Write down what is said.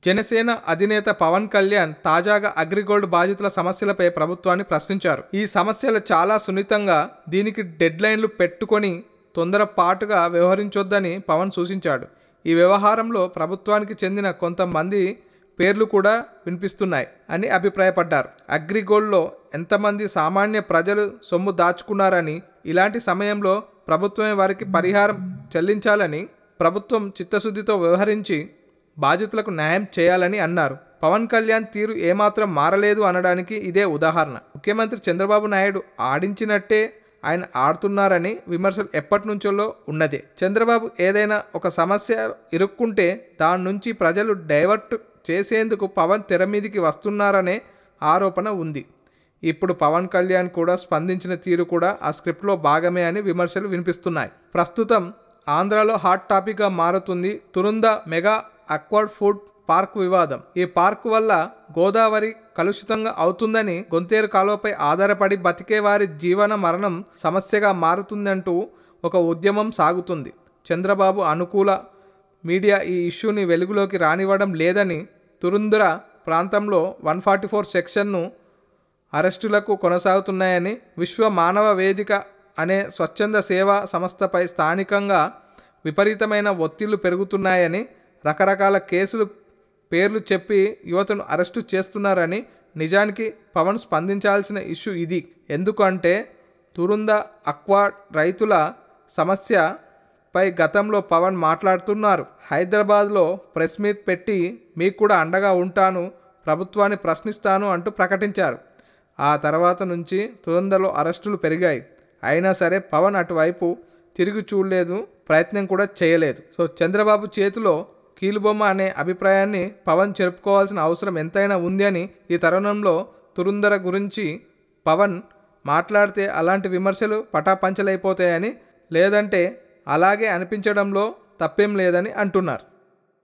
జనసేన అధినేత పవన్ కళ్యాణ్ తాజాగా అగ్రిగోల్డ్ బాధితుల సమస్యలపై ప్రభుత్వాన్ని ప్రశ్నించారు. ఈ సమస్యలు చాలా సున్నితంగా, దీనికి డెడ్లైన్లు పెట్టుకొని తొందరపాటుగా వ్యవహరించొద్దని పవన్ సూచించాడు. ఈ వ్యవహారంలో ప్రభుత్వానికి చెందిన కొంతమంది పేర్లు కూడా వినిపిస్తున్నాయి అని అభిప్రాయపడ్డారు. అగ్రిగోల్డ్లో ఎంతమంది సామాన్య ప్రజలు సొమ్ము దాచుకున్నారని, ఇలాంటి సమయంలో ప్రభుత్వమే వారికి పరిహారం చెల్లించాలని, ప్రభుత్వం చిత్తశుద్ధితో వ్యవహరించి బాధితులకు న్యాయం చేయాలని అన్నారు. పవన్ కళ్యాణ్ తీరు ఏమాత్రం మారలేదు అనడానికి ఇదే ఉదాహరణ. ముఖ్యమంత్రి చంద్రబాబు నాయుడు ఆడించినట్టే ఆయన ఆడుతున్నారని విమర్శలు ఎప్పటి నుంచో ఉన్నదే. చంద్రబాబు ఏదైనా ఒక సమస్య ఇరుక్కుంటే దాని నుంచి ప్రజలు డైవర్ట్ చేసేందుకు పవన్ తెర మీదికి వస్తున్నారనే ఆరోపణ ఉంది. ఇప్పుడు పవన్ కళ్యాణ్ కూడా స్పందించిన తీరు కూడా ఆ స్క్రిప్ట్లో భాగమే అని విమర్శలు వినిపిస్తున్నాయి. ప్రస్తుతం ఆంధ్రాలో హాట్ టాపిక్గా మారుతుంది తురుంద మెగా అక్వాడ్ ఫుడ్ పార్క్ వివాదం. ఈ పార్క్ వల్ల గోదావరి కలుషితంగా అవుతుందని, గొంతేరు కాలువపై ఆధారపడి బతికే వారి జీవన మరణం సమస్యగా మారుతుందంటూ ఒక ఉద్యమం సాగుతుంది. చంద్రబాబు అనుకూల మీడియా ఈ ఇష్యూని వెలుగులోకి రానివ్వడం లేదని, తురుందర ప్రాంతంలో 144 సెక్షన్ను అరెస్టులకు కొనసాగుతున్నాయని, విశ్వ మానవ వేదిక అనే స్వచ్ఛంద సేవా సంస్థపై స్థానికంగా విపరీతమైన ఒత్తిళ్లు పెరుగుతున్నాయని, రకరకాల కేసులు పేర్లు చెప్పి యువతను అరెస్టు చేస్తున్నారని. నిజానికి పవన్ స్పందించాల్సిన ఇష్యూ ఇది. ఎందుకంటే తురుంద అక్వా రైతుల సమస్యపై గతంలో పవన్ మాట్లాడుతున్నారు. హైదరాబాద్లో ప్రెస్ మీట్ పెట్టి మీకు కూడా అండగా ఉంటాను, ప్రభుత్వాన్ని ప్రశ్నిస్తాను అంటూ ప్రకటించారు. ఆ తర్వాత నుంచి తురుందలో అరెస్టులు పెరిగాయి. అయినా సరే పవన్ అటువైపు తిరిగి చూడలేదు, ప్రయత్నం కూడా చేయలేదు. సో చంద్రబాబు చేతిలో కీలుబొమ్మ అనే అభిప్రాయాన్ని పవన్ చెప్పుకోవాల్సిన అవసరం ఎంతైనా ఉంది అని ఈ తరుణంలో తురుందర గురించి పవన్ మాట్లాడితే అలాంటి విమర్శలు పటాపంచలైపోతాయని, లేదంటే అలాగే అనిపించడంలో తప్పేం లేదని అంటున్నారు.